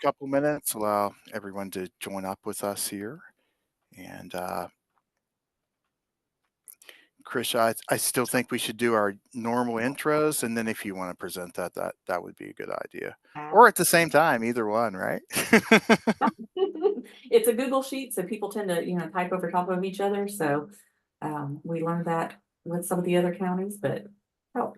couple minutes, allow everyone to join up with us here. And Krisha, I still think we should do our normal intros, and then if you want to present that would be a good idea. Or at the same time, either one, right? It's a Google sheet, so people tend to, type over top of each other. So we learned that with some of the other counties, but oh,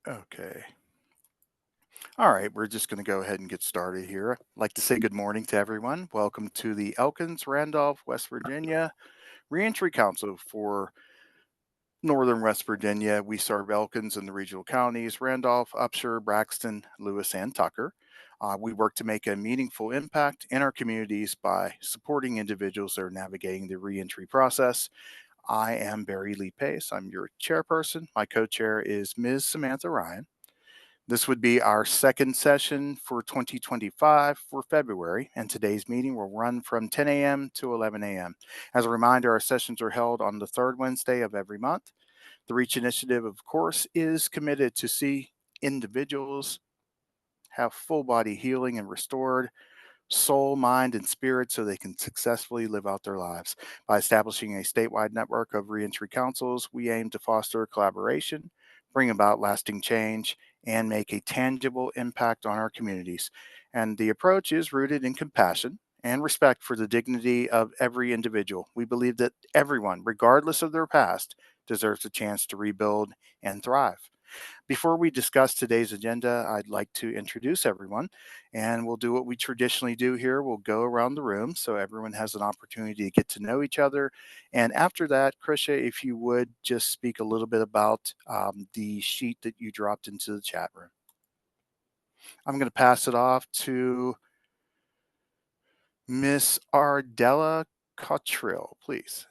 Okay. All right, we're just going to go ahead and get started here. I'd like to say good morning to everyone. Welcome to the Elkins, Randolph, West Virginia Reentry Council for Northern West Virginia. We serve Elkins and the regional counties, Randolph, Upshur, Braxton, Lewis, and Tucker. We work to make a meaningful impact in our communities by supporting individuals that are navigating the reentry process. I am Barry Lee Pace. I'm your chairperson. My co-chair is Ms. Samantha Ryan. This would be our second session for 2025 for February, and today's meeting will run from 10 a.m. to 11 a.m. As a reminder, our sessions are held on the third Wednesday of every month. The REACH initiative, of course, is committed to see individuals have full body healing and restored soul, mind, and spirit so they can successfully live out their lives. By establishing a statewide network of reentry councils, we aim to foster collaboration, bring about lasting change, and make a tangible impact on our communities. And the approach is rooted in compassion and respect for the dignity of every individual. We believe that everyone, regardless of their past, deserves a chance to rebuild and thrive. Before we discuss today's agenda, I'd like to introduce everyone, and we'll do what we traditionally do here. We'll go around the room so everyone has an opportunity to get to know each other. And after that, Krisha, if you would just speak a little bit about the sheet that you dropped into the chat room. I'm going to pass it off to Miss Ardella Cottrill, please.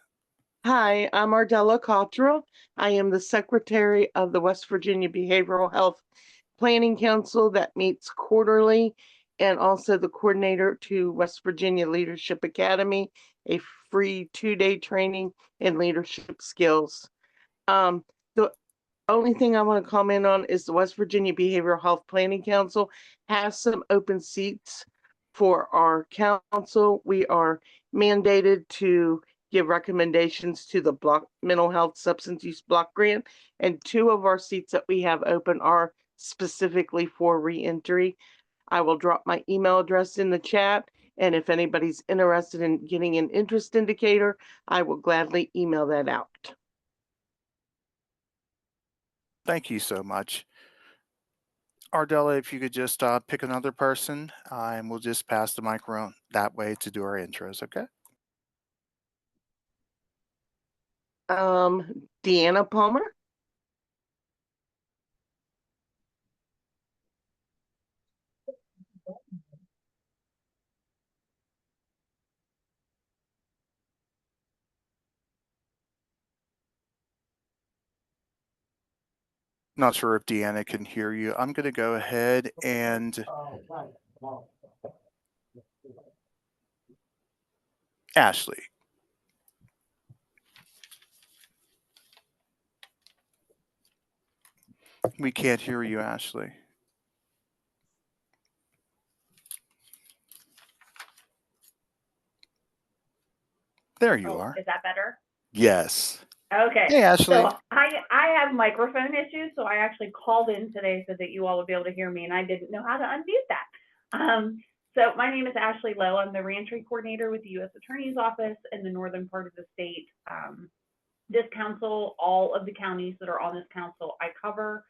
Hi, I'm Ardella Cottrell. I am the Secretary of the West Virginia Behavioral Health Planning Council that meets quarterly, and also the coordinator to West Virginia Leadership Academy, a free 2-day training in leadership skills. The only thing I want to comment on is the West Virginia Behavioral Health Planning Council has some open seats for our council. We are mandated to give recommendations to the mental health substance use block grant, and 2 of our seats that we have open are specifically for reentry. I will drop my email address in the chat, and if anybody's interested in getting an interest indicator, I will gladly email that out. Thank you so much. Ardella, if you could just pick another person, and we'll just pass the microphone that way to do our intros, okay? Deanna Palmer. Not sure if Deanna can hear you. I'm going to go ahead and Ashley. We can't hear you, Ashley. There you are. Is that better? Yes. Okay. Hey, Ashley. So I have microphone issues, so I actually called in today so that you all would be able to hear me, and I didn't know how to unmute that. So my name is Ashley Lowe. I'm the reentry coordinator with the U.S. Attorney's Office in the northern part of the state. This council, all of the counties that are on this council, I cover.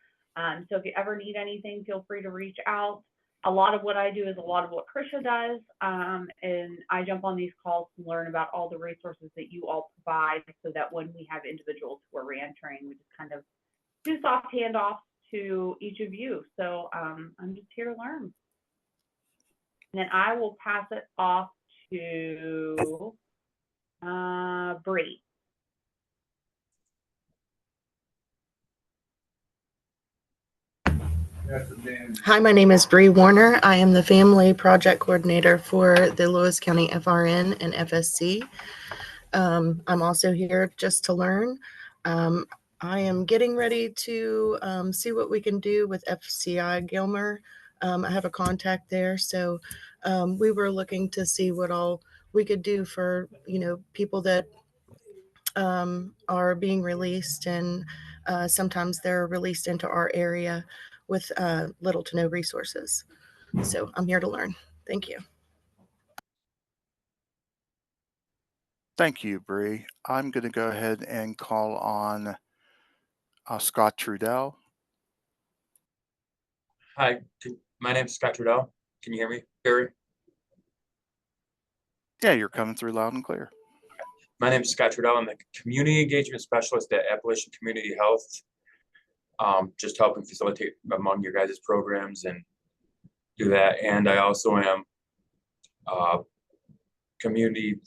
So if you ever need anything, feel free to reach out. A lot of what I do is a lot of what Krisha does, and I jump on these calls to learn about all the resources that you all provide so that when we have individuals who are reentering, we just kind of do soft handoffs to each of you. So I'm just here to learn. And then I will pass it off to Bree. Hi, my name is Bree Warner. I am the Family Project Coordinator for the Lewis County FRN and FSC. I'm also here just to learn. I am getting ready to see what we can do with FCI Gilmer. I have a contact there, so we were looking to see what all we could do for people that are being released, and sometimes they're released into our area with little to no resources. So I'm here to learn. Thank you. Thank you, Bree. I'm going to go ahead and call on Scott Trudell. Hi, my name is Scott Trudell. Can you hear me, Barry? Yeah, you're coming through loud and clear. My name is Scott Trudell. I'm the Community Engagement Specialist at Appalachian Community Health. Just helping facilitate among your guys' programs and do that. And I also am community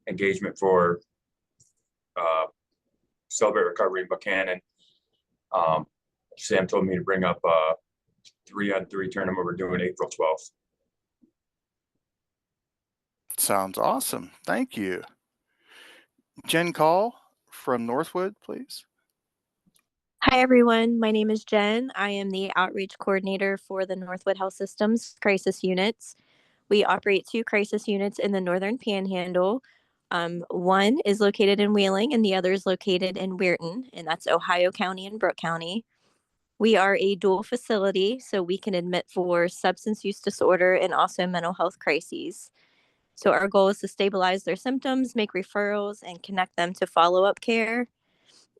engagement for Celebrate Recovery in Buchanan. Sam told me to bring up a 3-on-3 tournament we're doing April 12th. Sounds awesome. Thank you. Jen Call from Northwood, please. Hi, everyone. My name is Jen. I am the outreach coordinator for the Northwood Health Systems crisis units. We operate 2 crisis units in the Northern Panhandle. One is located in Wheeling and the other is located in Weirton, and that's Ohio County and Brooke County. We are a dual facility, so we can admit for substance use disorder and also mental health crises. So our goal is to stabilize their symptoms, make referrals, and connect them to follow-up care.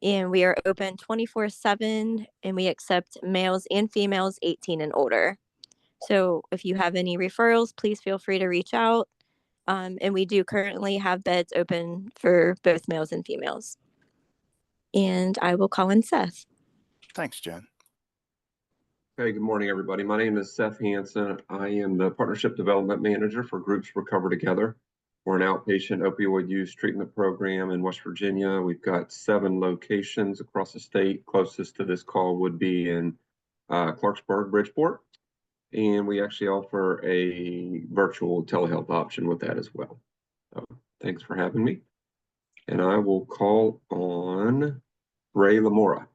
And we are open 24/7, and we accept males and females 18 and older. So if you have any referrals, please feel free to reach out. And we do currently have beds open for both males and females. And I will call in Seth. Thanks, Jen. Hey, good morning, everybody. My name is Seth Hansen. I am the Partnership Development Manager for Groups Recover Together. We're an outpatient opioid use treatment program in West Virginia. We've got 7 locations across the state. Closest to this call would be in Clarksburg, Bridgeport. And we actually offer a virtual telehealth option with that as well. So thanks for having me. And I will call on Ray Lamora.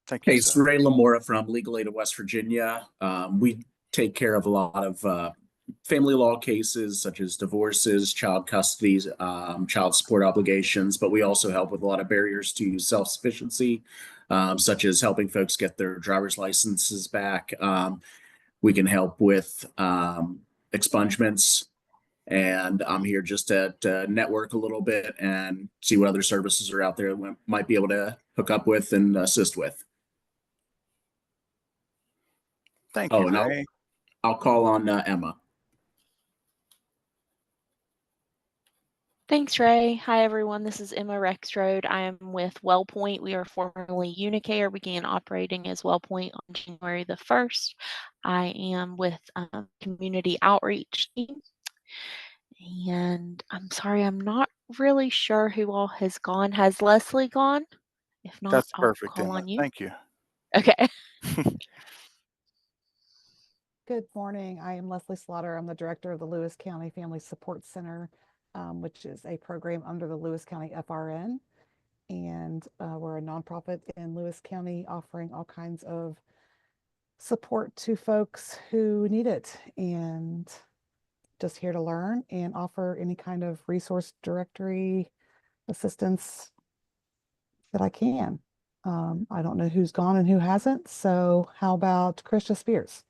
Thank you, Hey, Seth. it's Ray Lamora from Legal Aid of West Virginia. We take care of a lot of family law cases such as divorces, child custody, child support obligations, but we also help with a lot of barriers to self-sufficiency, such as helping folks get their driver's licenses back. We can help with expungements, and I'm here just to network a little bit and see what other services are out there we might be able to hook up with and assist with. Thank you, and Ray. I'll call on Emma. Thanks, Ray. Hi, everyone. This is Emma Rexroad. I am with WellPoint. We are formerly Unicare, began operating as WellPoint on January the 1st. I am with Community Outreach Team. And I'm sorry, I'm not really sure who all has gone. Has Leslie gone? If not, That's I'll perfect, call Emma. on you. Thank you. Okay. Good morning. I am Leslie Slaughter. I'm the director of the Lewis County Family Support Center, which is a program under the Lewis County FRN. And we're a nonprofit in Lewis County offering all kinds of support to folks who need it, and just here to learn and offer any kind of resource directory assistance that I can. I don't know who's gone and who hasn't. So how about Krista Spears?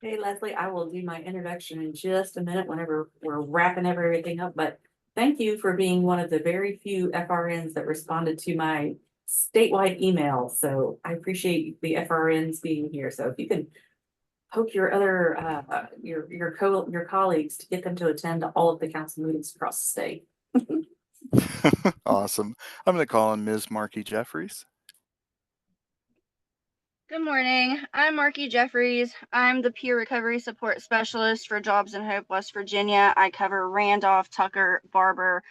Hey, Leslie, I will do my introduction in just a minute whenever we're wrapping everything up, but thank you for being one of the very few FRNs that responded to my statewide email. So I appreciate the FRNs being here. So if you could poke your other, your colleagues to get them to attend all of the council meetings across the state. Awesome. I'm going to call on Ms. Markey Jeffries. Good morning. I'm Markey Jeffries. I'm the Peer Recovery Support Specialist for Jobs in Hope, West Virginia. I cover Randolph, Tucker, Barber,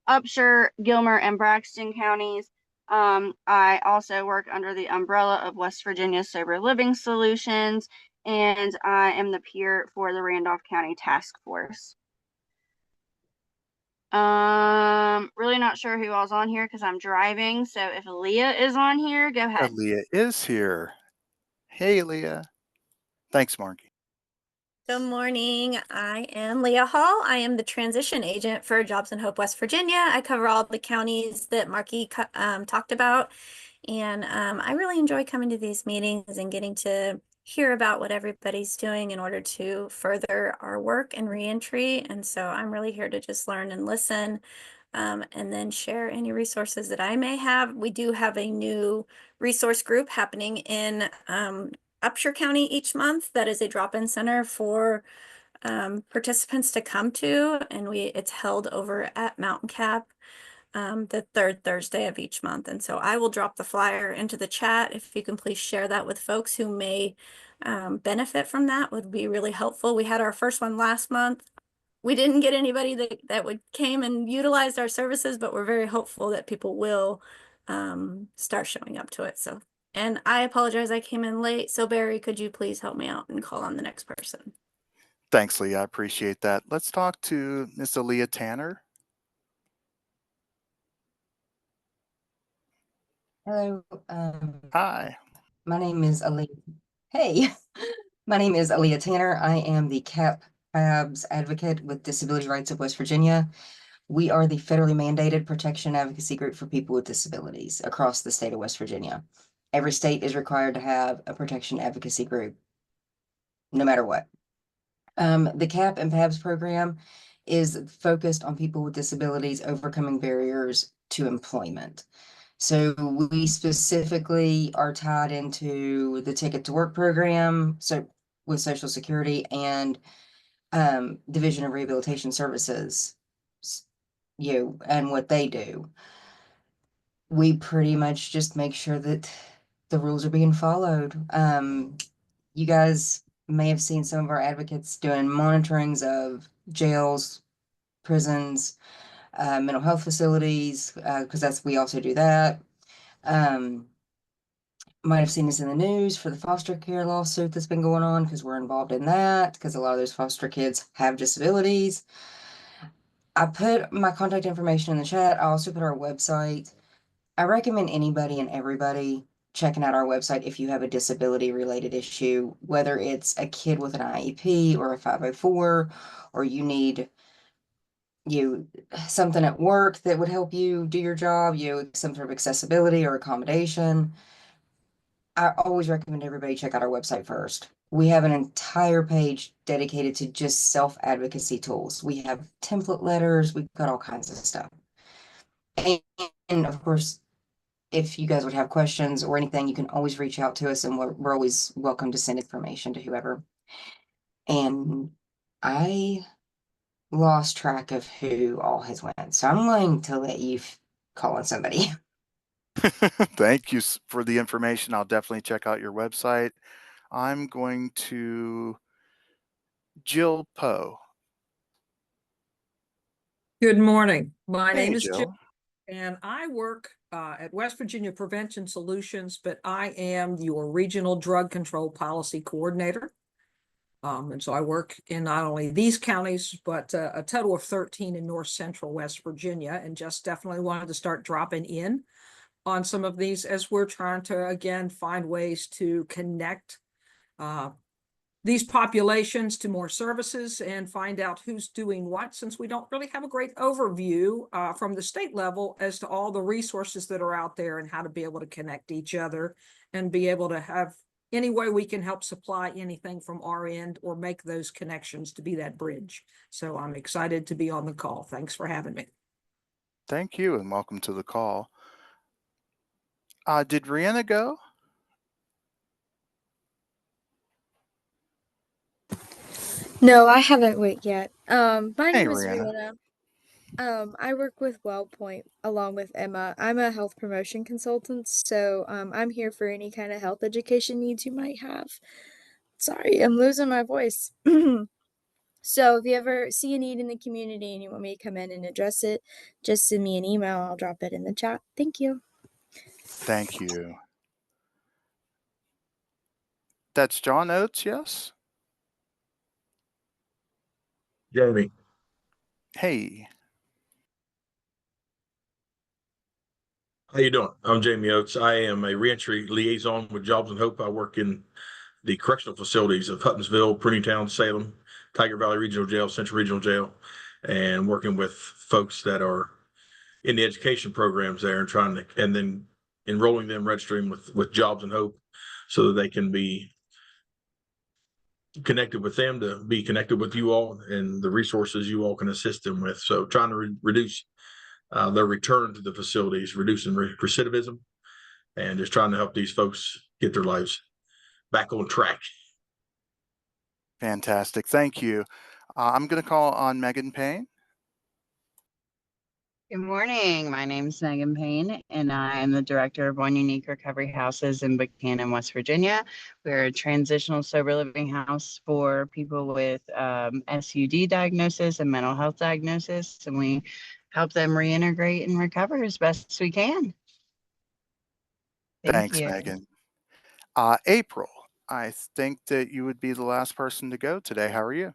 Upshur, Gilmer, and Braxton counties. I also work under the umbrella of West Virginia Sober Living Solutions, and I am the peer for the Randolph County Task Force. Really not sure who all's on here because I'm driving. So if Leah is on here, go ahead. Leah is here. Hey, Leah. Thanks, Marky. Good morning. I am Leah Hall. I am the transition agent for Jobs and Hope, West Virginia. I cover all the counties that Marky talked about. And I really enjoy coming to these meetings and getting to hear about what everybody's doing in order to further our work and reentry. And so I'm really here to just learn and listen, and then share any resources that I may have. We do have a new resource group happening in Upshur County each month. That is a drop-in center for participants to come to, and it's held over at Mountain Cap the third Thursday of each month. And so I will drop the flyer into the chat. If you can please share that with folks who may benefit from that, would be really helpful. We had our first one last month. We didn't get anybody that came and utilized our services, but we're very hopeful that people will start showing up to it. So, and I apologize, I came in late. So Barry, could you please help me out and call on the next person? Thanks, Leah. I appreciate that. Let's talk to Miss Aaliyah Tanner. Hello. Hi. My name is Aaliyah. Hey, my name is Aaliyah Tanner. I am the CAP/PABS advocate with Disability Rights of West Virginia. We are the federally mandated protection advocacy group for people with disabilities across the state of West Virginia. Every state is required to have a protection advocacy group, no matter what. The CAP and PABS program is focused on people with disabilities overcoming barriers to employment. So we specifically are tied into the Ticket to Work program, so with Social Security and Division of Rehabilitation Services, and what they do. We pretty much just make sure that the rules are being followed. You guys may have seen some of our advocates doing monitorings of jails, prisons, mental health facilities, because we also do that. Might have seen this in the news for the foster care lawsuit that's been going on, because we're involved in that, because a lot of those foster kids have disabilities. I put my contact information in the chat. I also put our website. I recommend anybody and everybody checking out our website if you have a disability related issue, whether it's a kid with an IEP or a 504, or you need something at work that would help you do your job, some sort of accessibility or accommodation. I always recommend everybody check out our website first. We have an entire page dedicated to just self-advocacy tools. We have template letters, we've got all kinds of stuff. And of course, if you guys would have questions or anything, you can always reach out to us, and we're always welcome to send information to whoever. And I lost track of who all has went, so I'm going to let you call on somebody. Thank you for the information. I'll definitely check out your website. I'm going to Jill Poe. Good morning. My Hey, name is Jill. Jill, and I work at West Virginia Prevention Solutions, but I am your regional drug control policy coordinator. And so I work in not only these counties, but a total of 13 in North Central West Virginia, and just definitely wanted to start dropping in on some of these as we're trying to, again, find ways to connect these populations to more services and find out who's doing what, since we don't really have a great overview from the state level as to all the resources that are out there and how to be able to connect each other and be able to have any way we can help supply anything from our end or make those connections to be that bridge. So I'm excited to be on the call. Thanks for having me. Thank you, and welcome to the call. Did Rihanna go? No, I haven't wait yet. My Hey, name is Rihanna. Rihanna. I work with WellPoint along with Emma. I'm a health promotion consultant, so I'm here for any kind of health education needs you might have. Sorry, I'm losing my voice. So if you ever see a need in the community and you want me to come in and address it, just send me an email. I'll drop it in the chat. Thank you. Thank you. That's John Oates, yes? Jamie. Hey. How you doing? I'm Jamie Oates. I am a reentry liaison with Jobs and Hope. I work in the correctional facilities of Huttonsville, Pruning Salem, Tiger Valley Regional Jail, Central Regional Jail, and working with folks that are in the education programs there and trying to, and then enrolling them, registering with Jobs and Hope so that they can be connected with them, to be connected with you all and the resources you all can assist them with. So trying to reduce their return to the facilities, reducing recidivism, and just trying to help these folks get their lives back on track. Fantastic. Thank you. I'm going to call on Megan Payne. Good morning. My name is Megan Payne, and I am the director of One Unique Recovery Houses in Buchanan, West Virginia. We're a transitional sober living house for people with SUD diagnosis and mental health diagnosis, and we help them reintegrate and recover as best as we can. Thanks, you. Megan. April, I think that you would be the last person to go today. How are you?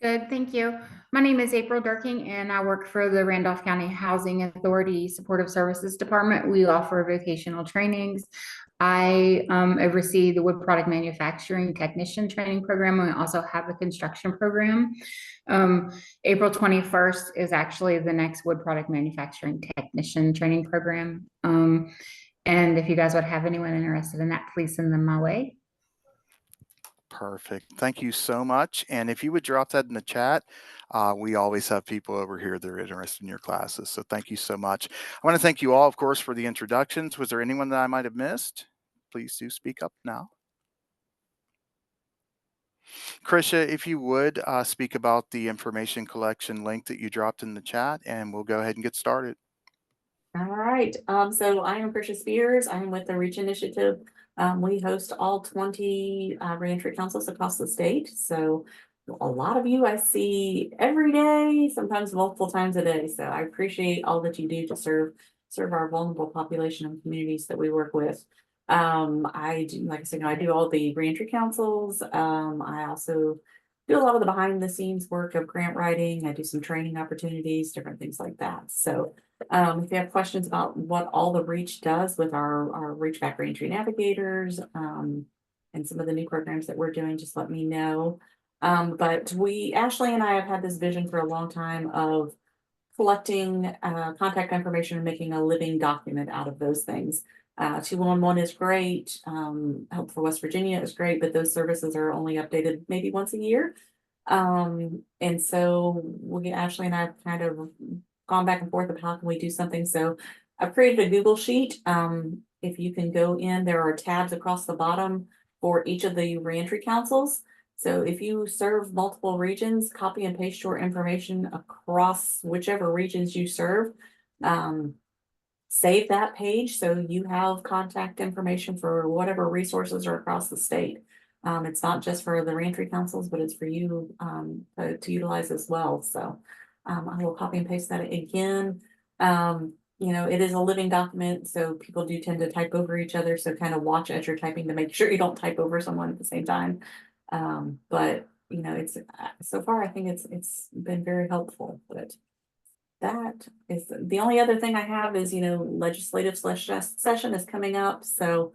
Good, thank you. My name is April Durking, and I work for the Randolph County Housing Authority Supportive Services Department. We offer vocational trainings. I oversee the wood product manufacturing technician training program, and we also have a construction program. April 21st is actually the next wood product manufacturing technician training program. And if you guys would have anyone interested in that, please send them my way. Perfect. Thank you so much. And if you would drop that in the chat, we always have people over here that are interested in your classes. So thank you so much. I want to thank you all, of course, for the introductions. Was there anyone that I might have missed? Please do speak up now. Krisha, if you would speak about the information collection link that you dropped in the chat, and we'll go ahead and get started. All right. So I am Krisha Spears. I am with the Reach Initiative. We host all 20 reentry councils across the state. So a lot of you I see every day, sometimes multiple times a day. So I appreciate all that you do to serve our vulnerable population and communities that we work with. I do, like I said, I do all the reentry councils. I also do a lot of the behind the scenes work of grant writing. I do some training opportunities, different things like that. So if you have questions about what all the Reach does with our Reach Back Reentry Navigators, and some of the new programs that we're doing, just let me know. But Ashley and I have had this vision for a long time of collecting contact information and making a living document out of those things. 211 is great. Help for West Virginia is great, but those services are only updated maybe once a year. And so Ashley and I have kind of gone back and forth of how can we do something. So I've created a Google sheet. If you can go in, there are tabs across the bottom for each of the reentry councils. So if you serve multiple regions, copy and paste your information across whichever regions you serve. Save that page so you have contact information for whatever resources are across the state. It's not just for the reentry councils, but it's for you to utilize as well. So I will copy and paste that again. It is a living document, so people do tend to type over each other. So kind of watch as you're typing to make sure you don't type over someone at the same time. But it's so far I think it's been very helpful. But that is the only other thing I have is, legislative session is coming up. So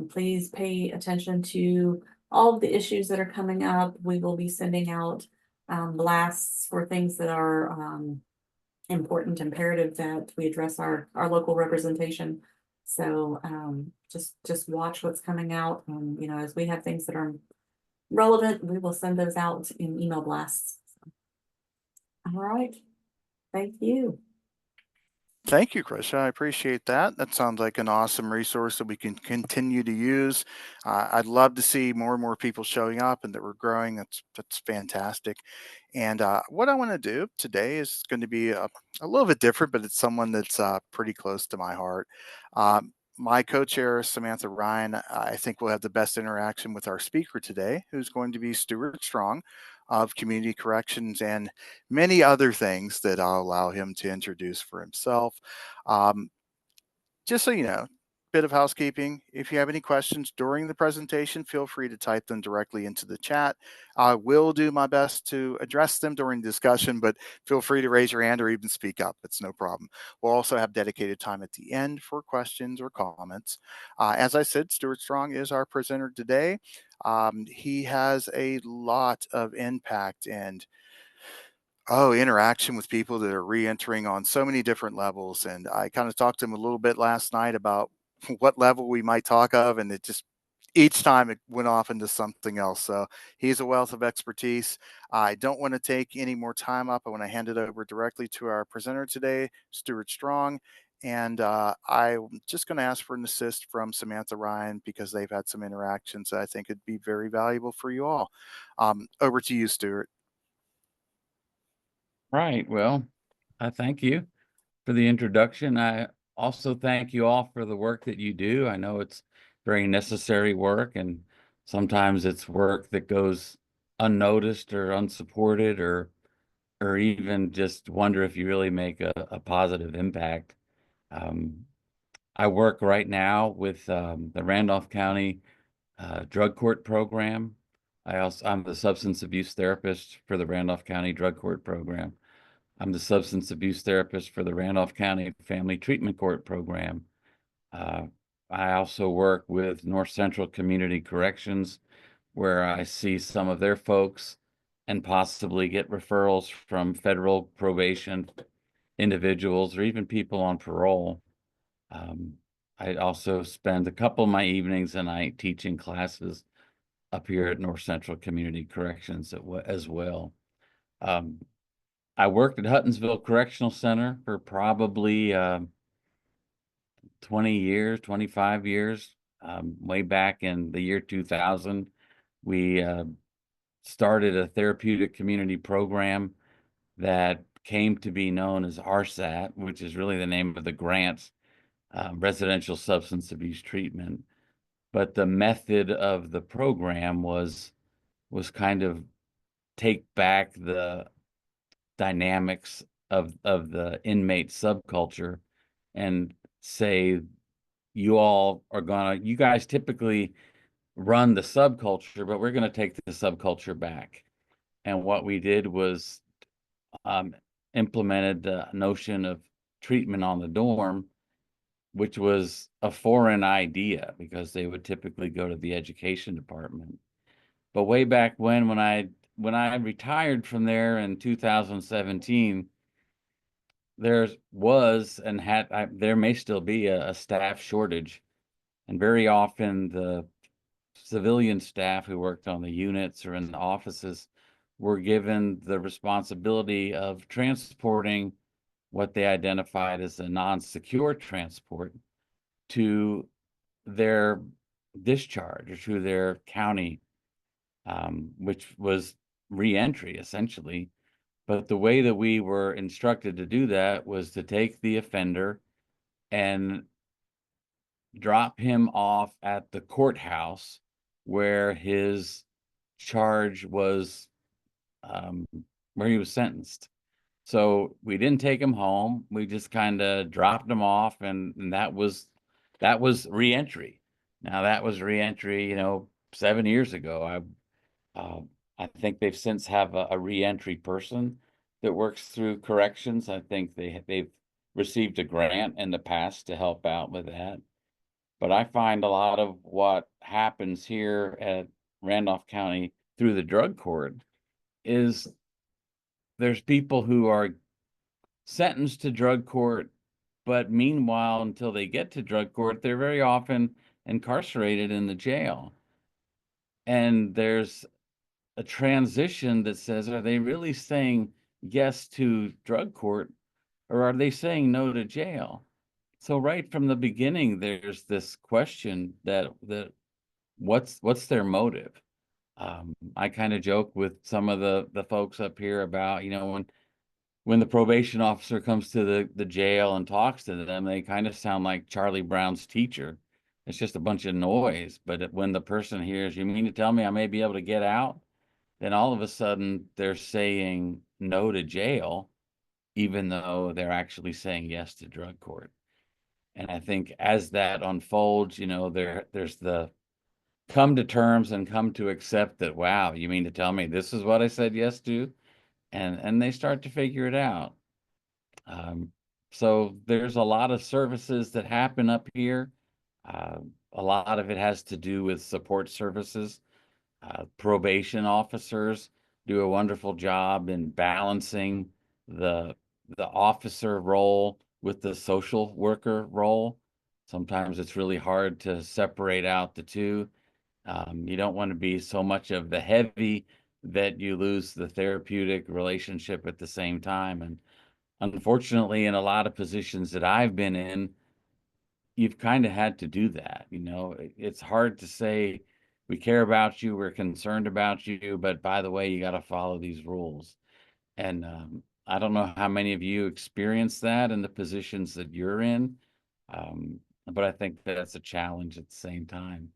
please pay attention to all of the issues that are coming up. We will be sending out blasts for things that are important, imperative that we address our local representation. So just watch what's coming out. And, as we have things that are relevant, we will send those out in email blasts. All right. Thank you. Thank you, Krisha. I appreciate that. That sounds like an awesome resource that we can continue to use. I'd love to see more and more people showing up and that we're growing. That's fantastic. And what I want to do today is going to be a little bit different, but it's someone that's pretty close to my heart. my co-chair, Samantha Ryan, I think will have the best interaction with our speaker today, who's going to be Stuart Strong of Community Corrections and many other things that I'll allow him to introduce for himself. Um, just so you know, bit of housekeeping. If you have any questions during the presentation, feel free to type them directly into the chat. I will do my best to address them during the discussion, but feel free to raise your hand or even speak up. It's no problem. We'll also have dedicated time at the end for questions or comments. As I said, Stuart Strong is our presenter today. He has a lot of impact and interaction with people that are re-entering on so many different levels. And I kind of talked to him a little bit last night about what level we might talk of, and it just each time it went off into something else. So he's a wealth of expertise. I don't want to take any more time up. I want to hand it over directly to our presenter today, Stuart Strong. And I'm just going to ask for an assist from Samantha Ryan because they've had some interactions that I think would be very valuable for you all. Over to you, Stuart. Right. Well, I thank you for the introduction. I also thank you all for the work that you do. I know it's very necessary work, and sometimes it's work that goes unnoticed or unsupported or even just wonder if you really make a positive impact. I work right now with the Randolph County Drug Court Program. I'm the substance abuse therapist for the Randolph County Drug Court Program. I'm the substance abuse therapist for the Randolph County Family Treatment Court Program. I also work with North Central Community Corrections, where I see some of their folks and possibly get referrals from federal probation individuals or even people on parole. I also spend a couple of my evenings and night teaching classes up here at North Central Community Corrections as well. I worked at Huttonsville Correctional Center for probably 20 years, 25 years. Way back in the year 2000, we started a therapeutic community program that came to be known as RSAT, which is really the name of the grant, Residential Substance Abuse Treatment. But the method of the program was kind of take back the dynamics of the inmate subculture and say, you guys typically run the subculture, but we're going to take the subculture back. And what we did was implemented the notion of treatment on the dorm, which was a foreign idea because they would typically go to the education department. But way back when I retired from there in 2017, there may still be a staff shortage. And very often the civilian staff who worked on the units or in the offices were given the responsibility of transporting what they identified as a non-secure transport to their discharge or to their county, which was reentry essentially. But the way that we were instructed to do that was to take the offender and drop him off at the courthouse where his charge was, where he was sentenced. So we didn't take him home. We just kind of dropped him off, and that was reentry. Now that was reentry, 7 years ago. I think they've since have a reentry person that works through corrections. I think they've received a grant in the past to help out with that. But I find a lot of what happens here at Randolph County through the drug court is there's people who are sentenced to drug court, but meanwhile, until they get to drug court, they're very often incarcerated in the jail. And there's a transition that says, are they really saying yes to drug court or are they saying no to jail? So right from the beginning, there's this question that what's their motive? I kind of joke with some of the folks up here about, when the probation officer comes to the jail and talks to them, they kind of sound like Charlie Brown's teacher. It's just a bunch of noise. But when the person hears, "You mean to tell me I may be able to get out?" then all of a sudden they're saying no to jail, even though they're actually saying yes to drug court. And I think as that unfolds, there's the come to terms and come to accept that, wow, you mean to tell me this is what I said yes to? And they start to figure it out. So there's a lot of services that happen up here. A lot of it has to do with support services. Probation officers do a wonderful job in balancing the officer role with the social worker role. Sometimes it's really hard to separate out the two. You don't want to be so much of the heavy that you lose the therapeutic relationship at the same time. And unfortunately, in a lot of positions that I've been in, you've kind of had to do that. It's hard to say, we care about you, we're concerned about you, but by the way, you got to follow these rules. And I don't know how many of you experience that in the positions that you're in, but I think that's a challenge at the same time.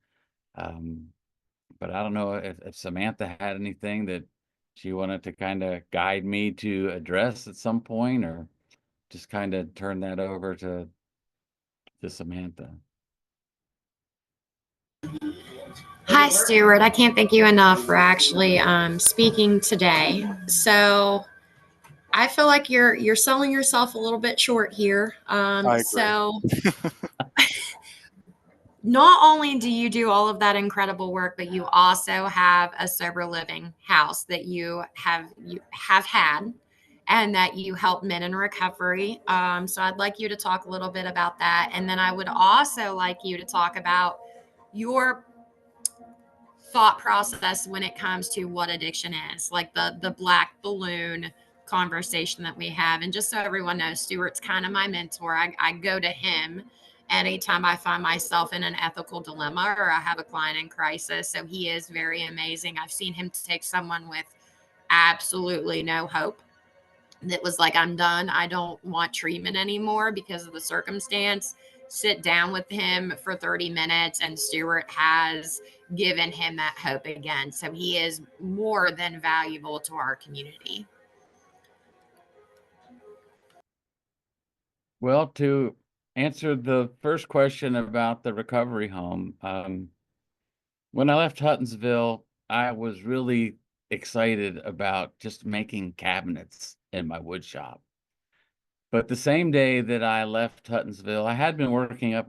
But I don't know if Samantha had anything that she wanted to kind of guide me to address at some point, or just kind of turn that over to Samantha. Hi, Stuart. I can't thank you enough for actually speaking today. So I feel like you're selling yourself a little bit short here. I agree. So not only do you do all of that incredible work, but you also have a sober living house that you have had, and that you help men in recovery. So I'd like you to talk a little bit about that, and then I would also like you to talk about your thought process when it comes to what addiction is, like the black balloon conversation that we have. And just so everyone knows, Stuart's kind of my mentor. I go to him anytime I find myself in an ethical dilemma or I have a client in crisis. So he is very amazing. I've seen him take someone with absolutely no hope, that was like, I'm done, I don't want treatment anymore because of the circumstance, sit down with him for 30 minutes, and Stuart has given him that hope again. So he is more than valuable to our community. Well, to answer the first question about the recovery home, when I left Huttonsville, I was really excited about just making cabinets in my wood shop. But the same day that I left Huttonsville, I had been working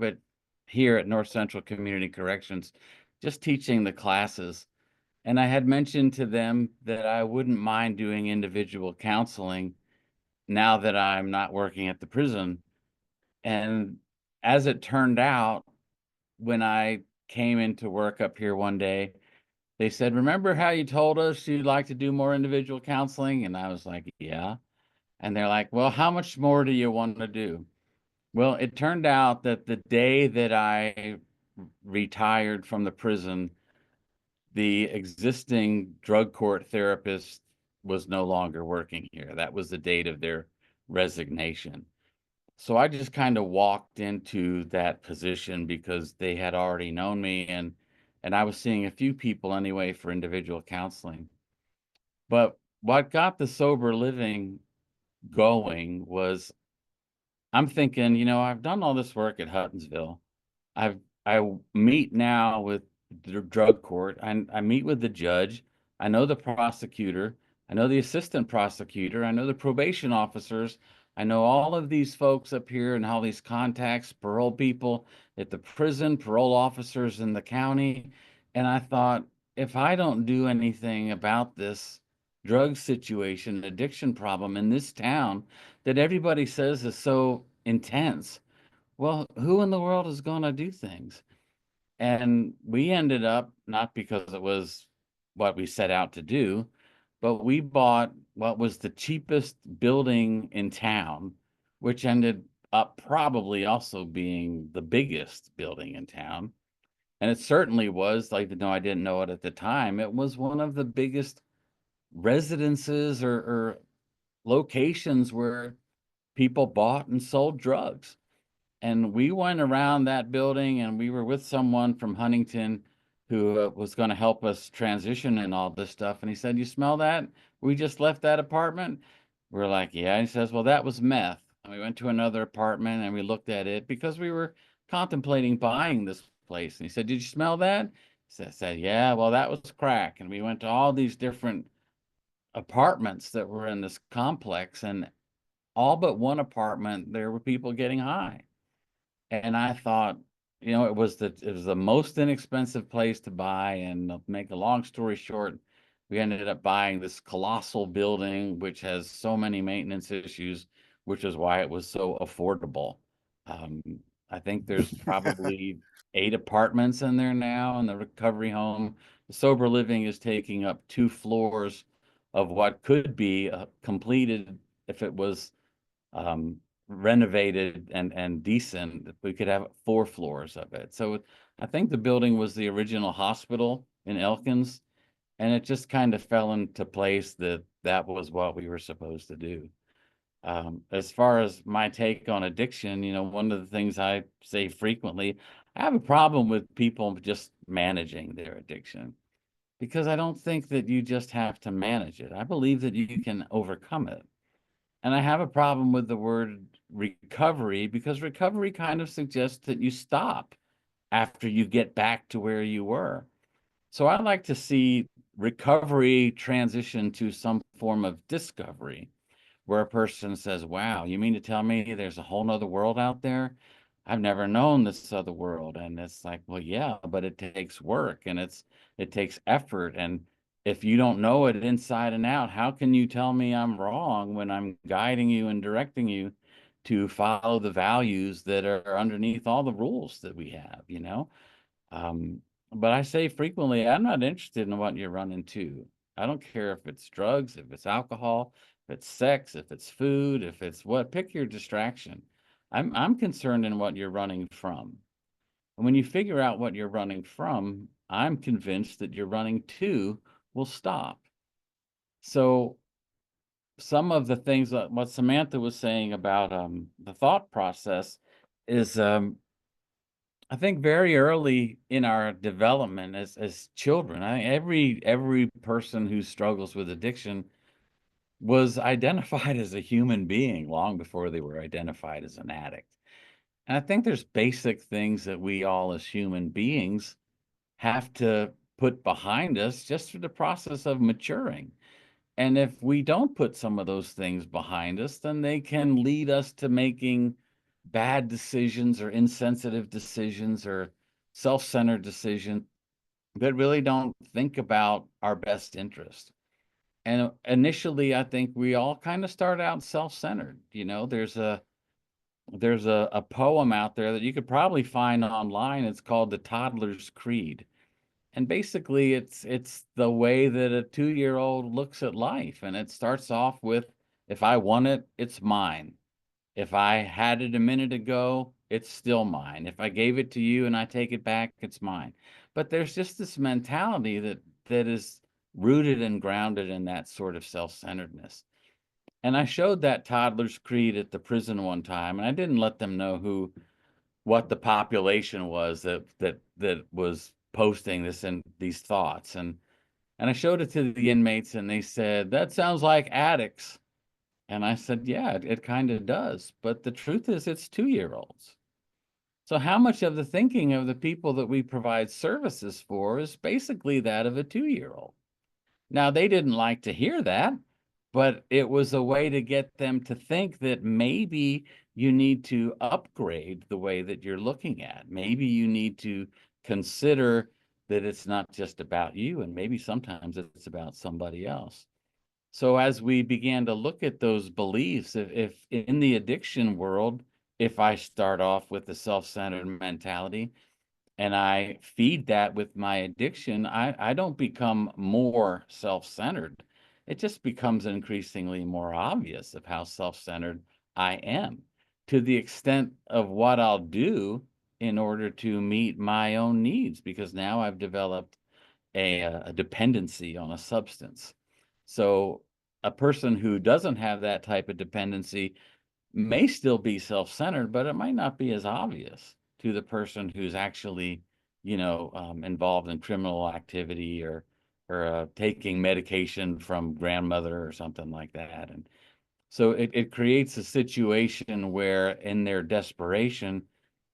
here at North Central Community Corrections, just teaching the classes. And I had mentioned to them that I wouldn't mind doing individual counseling now that I'm not working at the prison. And as it turned out, when I came into work up here one day, they said, "Remember how you told us you'd like to do more individual counseling?" And I was like, "Yeah." And they're like, "Well, how much more do you want to do?" Well, it turned out that the day that I retired from the prison, the existing drug court therapist was no longer working here. That was the date of their resignation. So I just kind of walked into that position because they had already known me, and I was seeing a few people anyway for individual counseling. But what got the sober living going was, I'm thinking, I've done all this work at Huttonsville. I meet now with the drug court. I meet with the judge. I know the prosecutor. I know the assistant prosecutor. I know the probation officers. I know all of these folks up here and all these contacts, parole people at the prison, parole officers in the county. And I thought, if I don't do anything about this drug situation, addiction problem in this town that everybody says is so intense, well, who in the world is going to do things? And we ended up, not because it was what we set out to do, but we bought what was the cheapest building in town, which ended up probably also being the biggest building in town. And it certainly was, even though I didn't know it at the time, it was one of the biggest residences or locations where people bought and sold drugs. And we went around that building, and we were with someone from Huntington who was going to help us transition and all this stuff. And he said, "You smell that? We just left that apartment." We're like, "Yeah." He says, "Well, that was meth." And we went to another apartment and we looked at it because we were contemplating buying this place. And he said, "Did you smell that?" I said, "Yeah, well, that was crack." And we went to all these different apartments that were in this complex, and all but one apartment, there were people getting high. And I thought, it was the most inexpensive place to buy. And to make a long story short, we ended up buying this colossal building, which has so many maintenance issues, which is why it was so affordable. Um, I think there's probably 8 apartments in there now in the recovery home. The sober living is taking up 2 floors of what could be completed if it was renovated and decent. We could have 4 floors of it. So I think the building was the original hospital in Elkins, and it just kind of fell into place that that was what we were supposed to do. As far as my take on addiction, one of the things I say frequently, I have a problem with people just managing their addiction, because I don't think that you just have to manage it. I believe that you can overcome it. And I have a problem with the word recovery, because recovery kind of suggests that you stop after you get back to where you were. So I like to see recovery transition to some form of discovery, where a person says, "Wow, you mean to tell me there's a whole nother world out there? I've never known this other world." And it's like, well, yeah, but it takes work, and it takes effort. And if you don't know it inside and out, how can you tell me I'm wrong when I'm guiding you and directing you to follow the values that are underneath all the rules that we have? But I say frequently, I'm not interested in what you're running to. I don't care if it's drugs, if it's alcohol, if it's sex, if it's food, if it's what, pick your distraction. I'm concerned in what you're running from. And when you figure out what you're running from, I'm convinced that you're running to will stop. So some of the things that what Samantha was saying about the thought process is I think very early in our development as children, I think every person who struggles with addiction was identified as a human being long before they were identified as an addict. And I think there's basic things that we all as human beings have to put behind us just for the process of maturing. And if we don't put some of those things behind us, then they can lead us to making bad decisions or insensitive decisions or self-centered decisions that really don't think about our best interest. And initially, I think we all kind of start out self-centered. There's a poem out there that you could probably find online. It's called The Toddler's Creed. And basically, it's the way that a 2-year-old looks at life. And it starts off with, if I want it, it's mine. If I had it a minute ago, it's still mine. If I gave it to you and I take it back, it's mine. But there's just this mentality that is rooted and grounded in that sort of self-centeredness. And I showed that toddler's creed at the prison one time, and I didn't let them know what the population was that was posting this and these thoughts. And I showed it to the inmates, and they said, "That sounds like addicts." And I said, "Yeah, it kind of does. But the truth is, it's 2-year-olds. So how much of the thinking of the people that we provide services for is basically that of a 2-year-old?" Now, they didn't like to hear that, but it was a way to get them to think that maybe you need to upgrade the way that you're looking at. Maybe you need to consider that it's not just about you, and maybe sometimes it's about somebody else. So as we began to look at those beliefs, if in the addiction world, if I start off with the self-centered mentality and I feed that with my addiction, I don't become more self-centered. It just becomes increasingly more obvious of how self-centered I am, to the extent of what I'll do in order to meet my own needs, because now I've developed a dependency on a substance. So a person who doesn't have that type of dependency may still be self-centered, but it might not be as obvious to the person who's actually, involved in criminal activity or taking medication from grandmother or something like that. And so it creates a situation where in their desperation,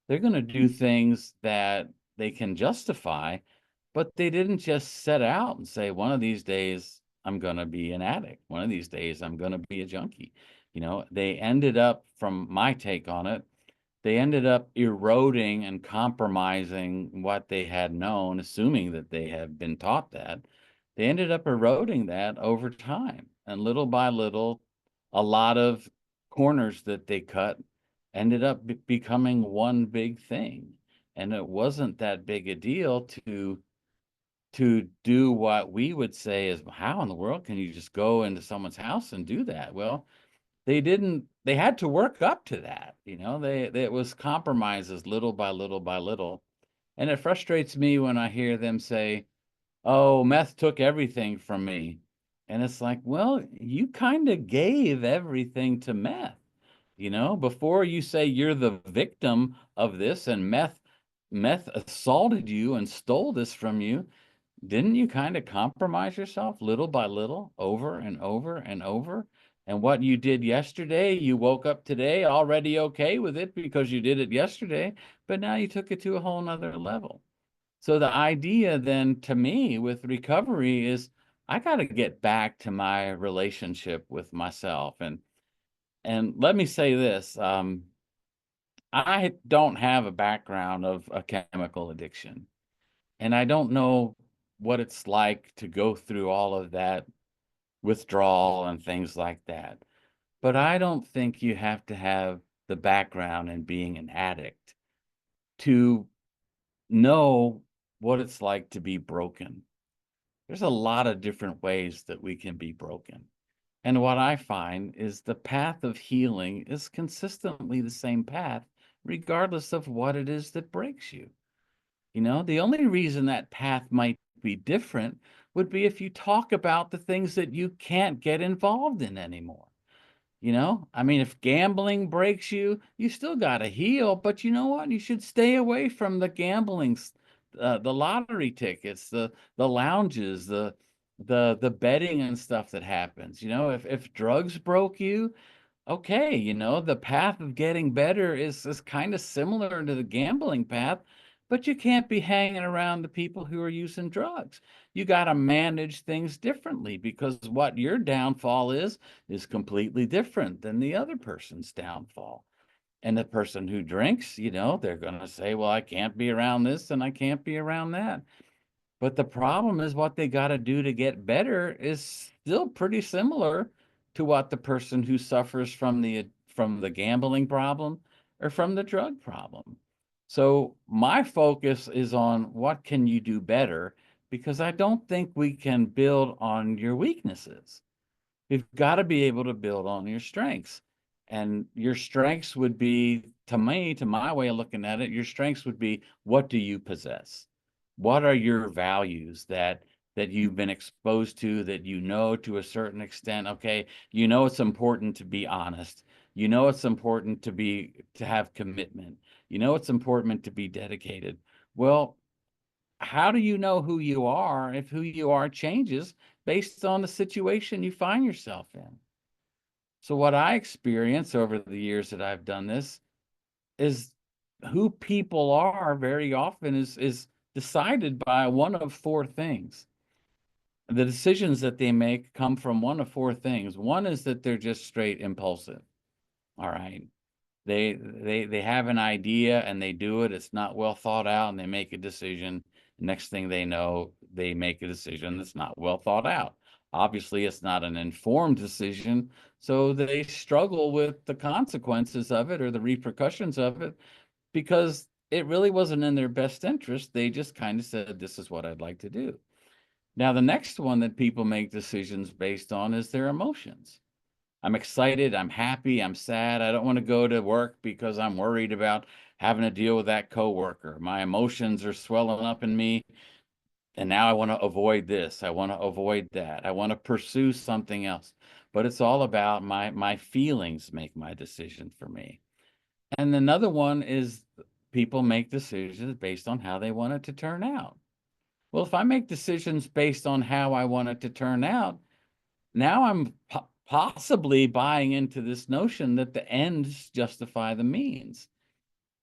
they're going to do things that they can justify, but they didn't just set out and say, one of these days I'm going to be an addict. One of these days I'm going to be a junkie. They ended up, from my take on it, they ended up eroding and compromising what they had known, assuming that they had been taught that. They ended up eroding that over time. And little by little, a lot of corners that they cut ended up becoming one big thing. And it wasn't that big a deal to do what we would say is, how in the world can you just go into someone's house and do that? Well, they had to work up to that. It was compromises little by little by little. And it frustrates me when I hear them say, oh, meth took everything from me. And it's like, well, you kind of gave everything to meth. Before you say you're the victim of this and meth assaulted you and stole this from you, didn't you kind of compromise yourself little by little, over and over and over? And what you did yesterday, you woke up today already okay with it because you did it yesterday, but now you took it to a whole nother level. So the idea then, to me, with recovery is I got to get back to my relationship with myself. And let me say this, I don't have a background of a chemical addiction, and I don't know what it's like to go through all of that withdrawal and things like that. But I don't think you have to have the background in being an addict to know what it's like to be broken. There's a lot of different ways that we can be broken. And what I find is the path of healing is consistently the same path, regardless of what it is that breaks you. The only reason that path might be different would be if you talk about the things that you can't get involved in anymore. I mean, if gambling breaks you, you still got to heal, but you know what? You should stay away from the gambling, the lottery tickets, the lounges, the betting and stuff that happens. If drugs broke you, okay, the path of getting better is kind of similar to the gambling path, but you can't be hanging around the people who are using drugs. You got to manage things differently because what your downfall is completely different than the other person's downfall. And the person who drinks, they're going to say, well, I can't be around this and I can't be around that. But the problem is what they got to do to get better is still pretty similar to what the person who suffers from the gambling problem or from the drug problem. So my focus is on what can you do better, because I don't think we can build on your weaknesses. You've got to be able to build on your strengths. And your strengths would be, to me, to my way of looking at it, your strengths would be, what do you possess? What are your values that you've been exposed to, that to a certain extent? Okay, it's important to be honest. It's important to have commitment. It's important to be dedicated. Well, how do you know who you are if who you are changes based on the situation you find yourself in? So what I experience over the years that I've done this is who people are very often is decided by one of four things. The decisions that they make come from one of four things. One is that they're just straight impulsive. All right. They have an idea and they do it. It's not well thought out and they make a decision. Next thing they know, they make a decision that's not well thought out. Obviously, it's not an informed decision, so they struggle with the consequences of it or the repercussions of it because it really wasn't in their best interest. They just kind of said, this is what I'd like to do. Now, the next one that people make decisions based on is their emotions. I'm excited, I'm happy, I'm sad. I don't want to go to work because I'm worried about having to deal with that coworker. My emotions are swelling up in me, and now I want to avoid this. I want to avoid that. I want to pursue something else. but it's all about my feelings make my decision for me. And another one is people make decisions based on how they want it to turn out. Well, if I make decisions based on how I want it to turn out, now I'm possibly buying into this notion that the ends justify the means.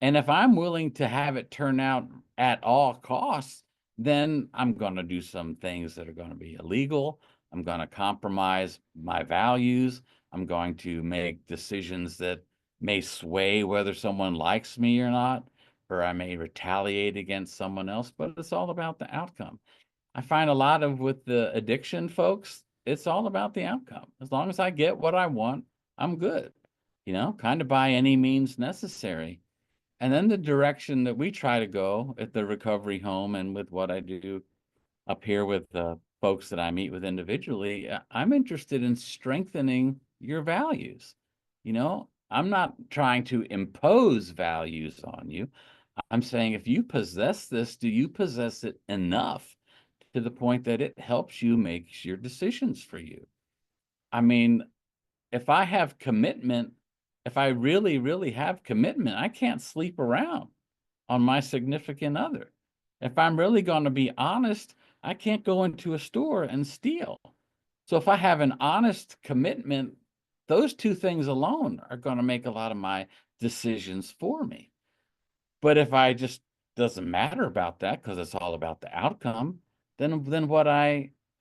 And if I'm willing to have it turn out at all costs, then I'm going to do some things that are going to be illegal. I'm going to compromise my values. I'm going to make decisions that may sway whether someone likes me or not, or I may retaliate against someone else, but it's all about the outcome. I find a lot of with the addiction folks, it's all about the outcome. As long as I get what I want, I'm good, kind of by any means necessary. And then the direction that we try to go at the recovery home and with what I do up here with the folks that I meet with individually, I'm interested in strengthening your values. I'm not trying to impose values on you. I'm saying if you possess this, do you possess it enough to the point that it helps you make your decisions for you? I mean, if I have commitment, if I really, really have commitment, I can't sleep around on my significant other. If I'm really going to be honest, I can't go into a store and steal. So if I have an honest commitment, those two things alone are going to make a lot of my decisions for me. But if I just doesn't matter about that because it's all about the outcome, then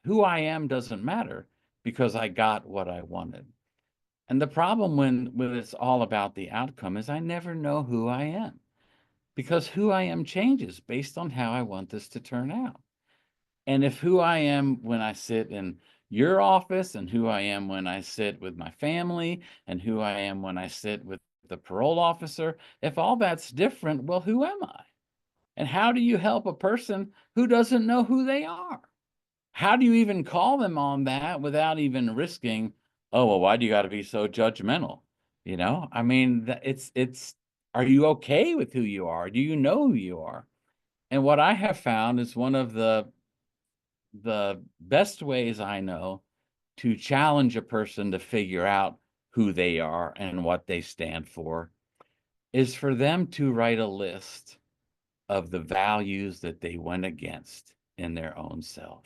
who I am doesn't matter because I got what I wanted. And the problem when it's all about the outcome is I never know who I am because who I am changes based on how I want this to turn out. And if who I am when I sit in your office and who I am when I sit with my family and who I am when I sit with the parole officer, if all that's different, well, who am I? And how do you help a person who doesn't know who they are? How do you even call them on that without even risking, oh, well, why do you got to be so judgmental? I mean, are you okay with who you are? Do you know who you are? And what I have found is one of the best ways I know to challenge a person to figure out who they are and what they stand for is for them to write a list of the values that they went against in their own self.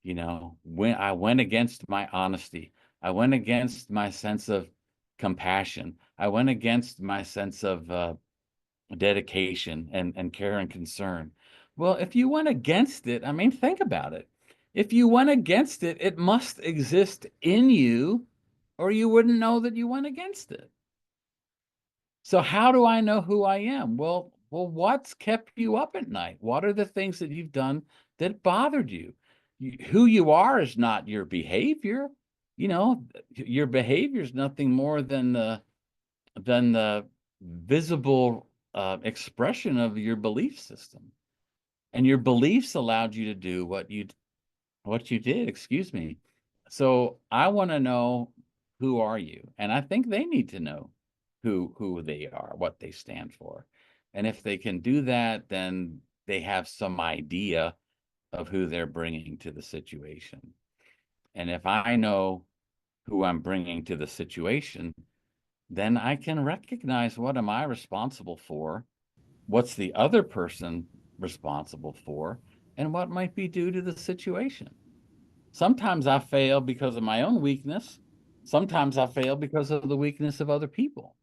When I went against my honesty, I went against my sense of compassion, I went against my sense of dedication and care and concern. Well, if you went against it, I mean, think about it. If you went against it, it must exist in you, or you wouldn't know that you went against it. So how do I know who I am? Well, what's kept you up at night? What are the things that you've done that bothered you? Who you are is not your behavior. Your behavior is nothing more than the visible expression of your belief system. And your beliefs allowed you to do what you did, excuse me. So I want to know, who are you? And I think they need to know who they are, what they stand for. And if they can do that, then they have some idea of who they're bringing to the situation. And if I know who I'm bringing to the situation, then I can recognize, what am I responsible for? What's the other person responsible for? And what might be due to the situation? Sometimes I fail because of my own weakness. Sometimes I fail because of the weakness of other people.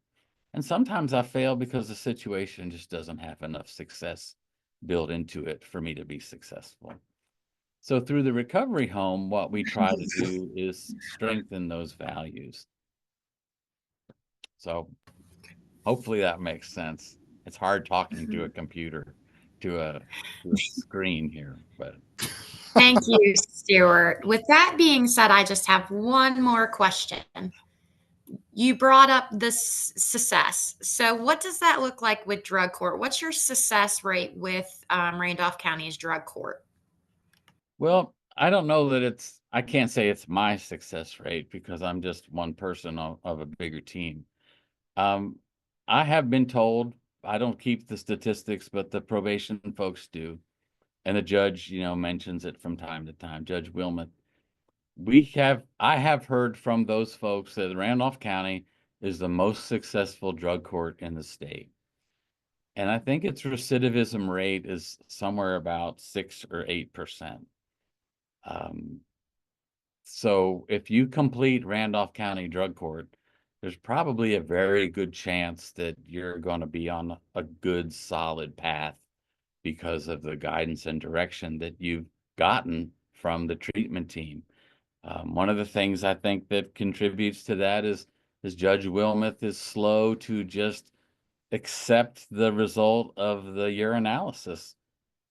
And sometimes I fail because the situation just doesn't have enough success built into it for me to be successful. So through the recovery home, what we try to do is strengthen those values. So hopefully that makes sense. It's hard talking to a computer, to a screen here, but. Thank you, Stuart. With that being said, I just have one more question. You brought up this success. So what does that look like with drug court? What's your success rate with Randolph County's drug court? Well, I don't know that I can't say it's my success rate because I'm just one person of a bigger team. I have been told, I don't keep the statistics, but the probation folks do. And the judge, mentions it from time to time, Judge Wilmot, I have heard from those folks that Randolph County is the most successful drug court in the state. And I think its recidivism rate is somewhere about 6 or 8%. So if you complete Randolph County Drug Court, there's probably a very good chance that you're going to be on a good, solid path because of the guidance and direction that you've gotten from the treatment team. One of the things I think that contributes to that is Judge Wilmoth is slow to just accept the result of the urinalysis.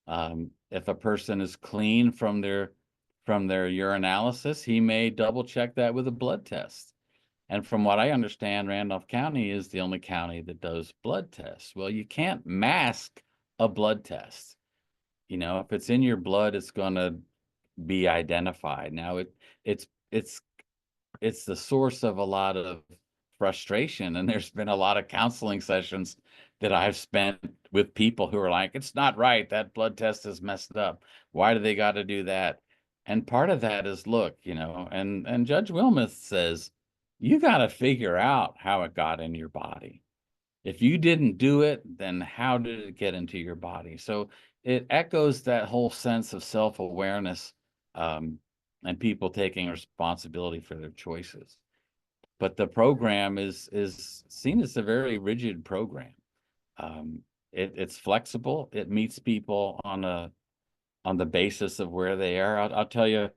If a person is clean from their urinalysis, he may double check that with a blood test. And from what I understand, Randolph County is the only county that does blood tests. Well, you can't mask a blood test. You know, if it's in your blood, it's going to be identified. Now, it's the source of a lot of frustration, and there's been a lot of counseling sessions that I've spent with people who are like, it's not right, that blood test is messed up, why do they got to do that? And part of that is, look, you know, and Judge Wilmoth says you got to figure out how it got in your body. If you didn't do it, then how did it get into your body? So it echoes that whole sense of self-awareness, and people taking responsibility for their choices. But the program is seen as a very rigid program. It's flexible. It meets people on the basis of where they are. I'll tell you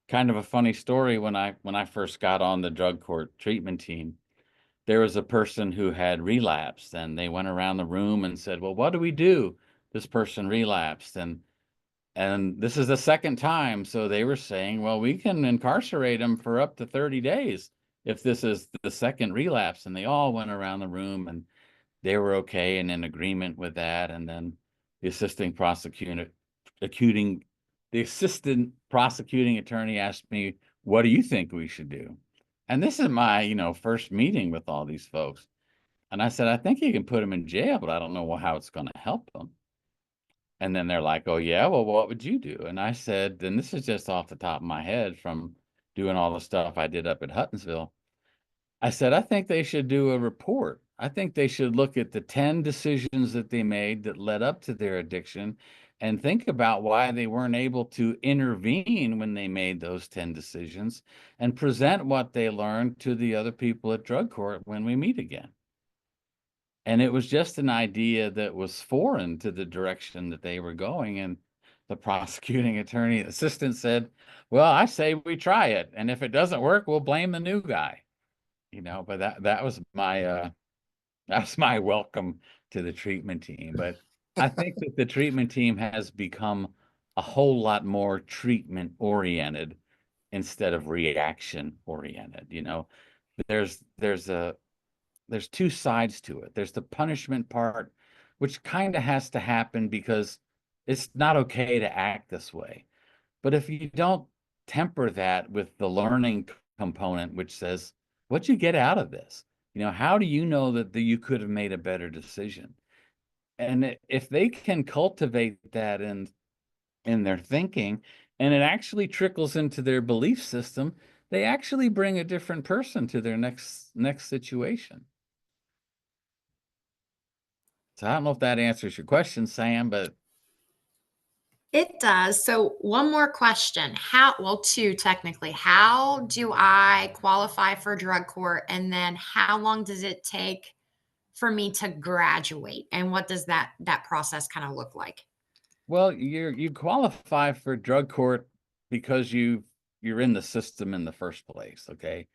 kind of a funny story. When I first got on the drug court treatment team, there was a person who had relapsed, and they went around the room and said, well, what do we do? This person relapsed, and this is the second time. So they were saying, well, we can incarcerate them for up to 30 days if this is the second relapse. And they all went around the room and they were okay and in agreement with that. And then the assistant prosecuting attorney asked me, what do you think we should do? And this is my, first meeting with all these folks. And I said, I think you can put them in jail, but I don't know how it's going to help them. And then they're like, oh, yeah, well, what would you do? And I said, and this is just off the top of my head from doing all the stuff I did up at Huttonsville. I said, I think they should do a report. I think they should look at the 10 decisions that they made that led up to their addiction and think about why they weren't able to intervene when they made those 10 decisions and present what they learned to the other people at drug court when we meet again. And it was just an idea that was foreign to the direction that they were going. And the prosecuting attorney assistant said, well, I say we try it. And if it doesn't work, we'll blame the new guy. But that was my welcome to the treatment team. But I think that the treatment team has become a whole lot more treatment oriented instead of reaction oriented. There's two sides to it. There's the punishment part, which kind of has to happen because it's not okay to act this way. But if you don't temper that with the learning component, which says, what'd you get out of this? How do you know that you could have made a better decision? And if they can cultivate that in their thinking, and it actually trickles into their belief system, they actually bring a different person to their next situation. So I don't know if that answers your question, Sam, but It does. So one more question. Two technically. How do I qualify for drug court? And then how long does it take for me to graduate? And what does that process kind of look like? Well, you qualify for drug court because you're in the system in the first place, okay?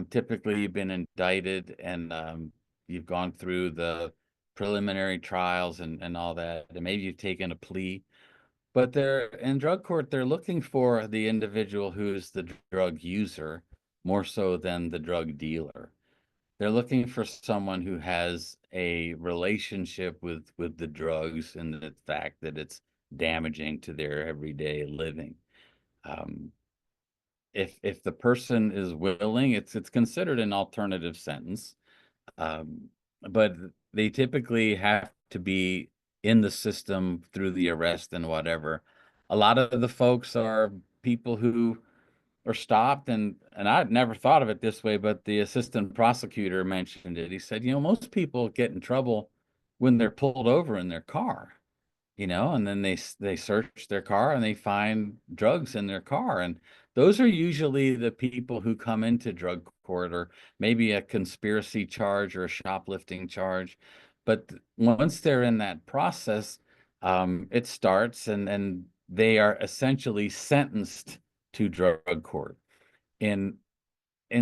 Typically you've been indicted and you've gone through the preliminary trials and all that, and maybe you've taken a plea. But they're in drug court, they're looking for the individual who's the drug user more so than the drug dealer. They're looking for someone who has a relationship with the drugs and the fact that it's damaging to their everyday living. If the person is willing, it's considered an alternative sentence. But they typically have to be in the system through the arrest and whatever. A lot of the folks are people who or stopped, and I'd never thought of it this way, but the assistant prosecutor mentioned it. He said, most people get in trouble when they're pulled over in their car, and then they search their car and they find drugs in their car. And those are usually the people who come into drug court, or maybe a conspiracy charge or a shoplifting charge. But once they're in that process, it starts, and they are essentially sentenced to drug court. In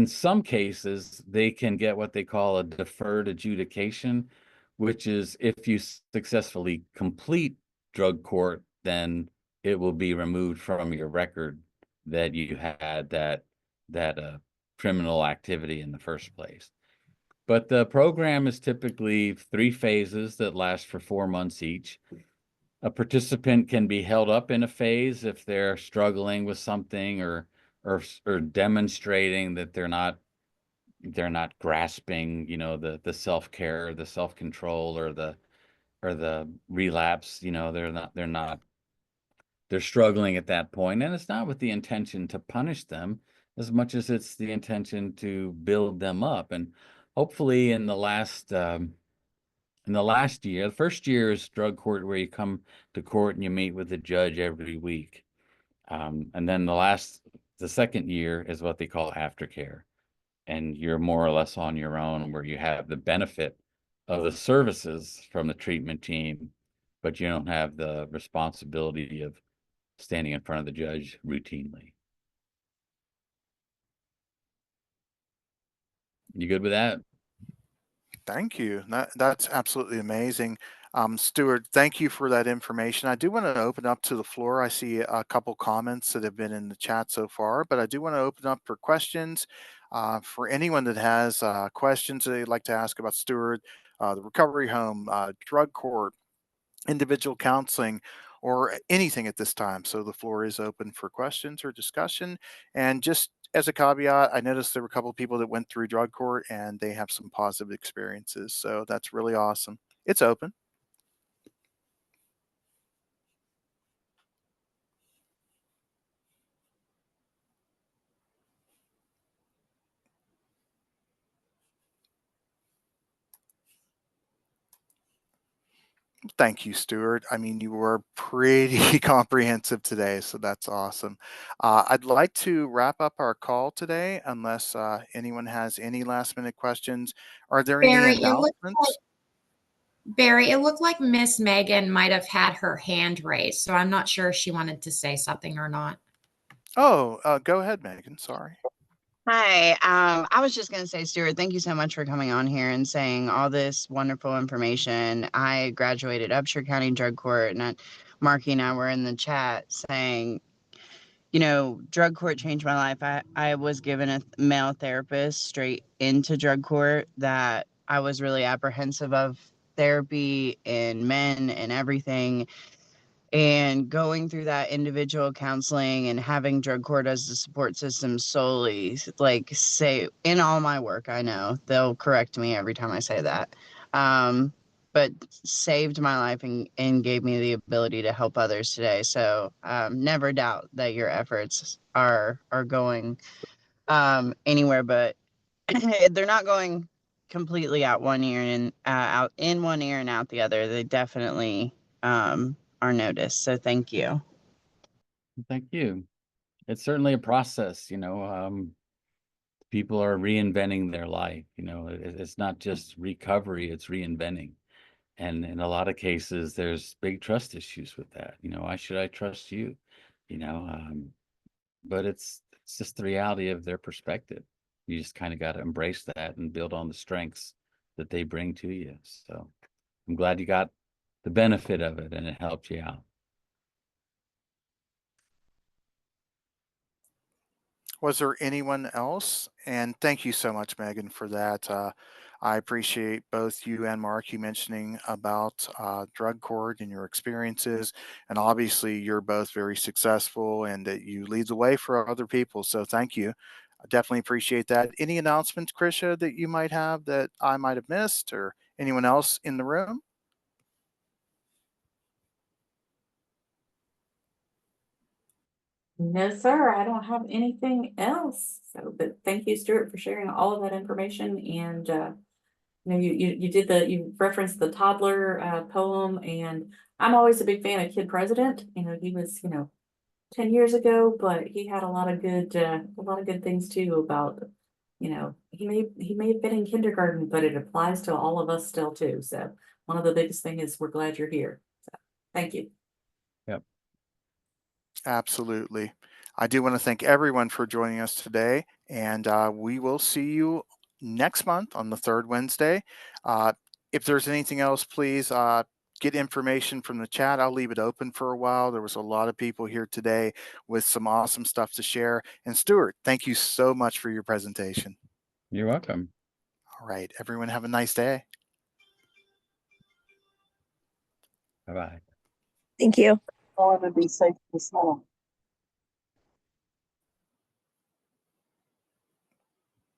some cases, they can get what they call a deferred adjudication, which is if you successfully complete drug court, then it will be removed from your record that you had that criminal activity in the first place. But the program is typically 3 phases that last for 4 months each. A participant can be held up in a phase if they're struggling with something, or demonstrating that they're not grasping, the self-care, the self-control, or the relapse. They're struggling at that point, and it's not with the intention to punish them as much as it's the intention to build them up. And hopefully in the last year, the first year is drug court, where you come to court and you meet with the judge every week. And then the second year is what they call aftercare. And you're more or less on your own, where you have the benefit of the services from the treatment team, but you don't have the responsibility of standing in front of the judge routinely. You good with that? Thank you. That's absolutely amazing. Stuart, thank you for that information. I do want to open up to the floor. I see a couple comments that have been in the chat so far, but I do want to open up for questions. For anyone that has questions they'd like to ask about Stuart, the recovery home, drug court, individual counseling, or anything at this time. So the floor is open for questions or discussion. And just as a caveat, I noticed there were a couple of people that went through drug court and they have some positive experiences. So that's really awesome. It's open. Thank you, Stuart. I mean, you were pretty comprehensive today, so that's awesome. I'd like to wrap up our call today, unless anyone has any last minute questions. Are there any announcements? Barry, it looked like Miss Megan might have had her hand raised, so I'm not sure if she wanted to say something or not. Oh, go ahead, Megan. Sorry. Hi, I was just going to say, Stuart, thank you so much for coming on here and saying all this wonderful information. I graduated Upshur County Drug Court, and Marky and I were in the chat saying, drug court changed my life. I was given a male therapist straight into drug court that I was really apprehensive of therapy and men and everything. And going through that individual counseling and having drug court as the support system solely, like, say, in all my work, I know they'll correct me every time I say that, but saved my life and gave me the ability to help others today. So never doubt that your efforts are going anywhere, but they're not going completely out one ear and out in one ear and out the other. They definitely are noticed. So thank you. Thank you. It's certainly a process, people are reinventing their life. It's not just recovery, it's reinventing. And in a lot of cases, there's big trust issues with that. Why should I trust you? But it's just the reality of their perspective. You just kind of got to embrace that and build on the strengths that they bring to you. So I'm glad you got the benefit of it and it helped you out. Was there anyone else? And thank you so much, Megan, for that. I appreciate both you and Mark, you mentioning about drug court and your experiences. And obviously, you're both very successful and that you lead the way for other people. So thank you. I definitely appreciate that. Any announcements, Krisha, that you might have that I might have missed, or anyone else in the room? No, sir, I don't have anything else. So, but thank you, Stuart, for sharing all of that information. And, you know, you referenced the toddler poem, and I'm always a big fan of Kid President. You know, he was, 10 years ago, but he had a lot of good things too about, he may have been in kindergarten, but it applies to all of us still too. So one of the biggest thing is we're glad you're here. So thank you. Yep. Absolutely. I do want to thank everyone for joining us today, and we will see you next month on the third Wednesday. If there's anything else, please get information from the chat. I'll leave it open for a while. There was a lot of people here today with some awesome stuff to share. And Stuart, thank you so much for your presentation. You're welcome. All right, everyone have a nice day. Bye-bye. Thank you. I want to be safe and small.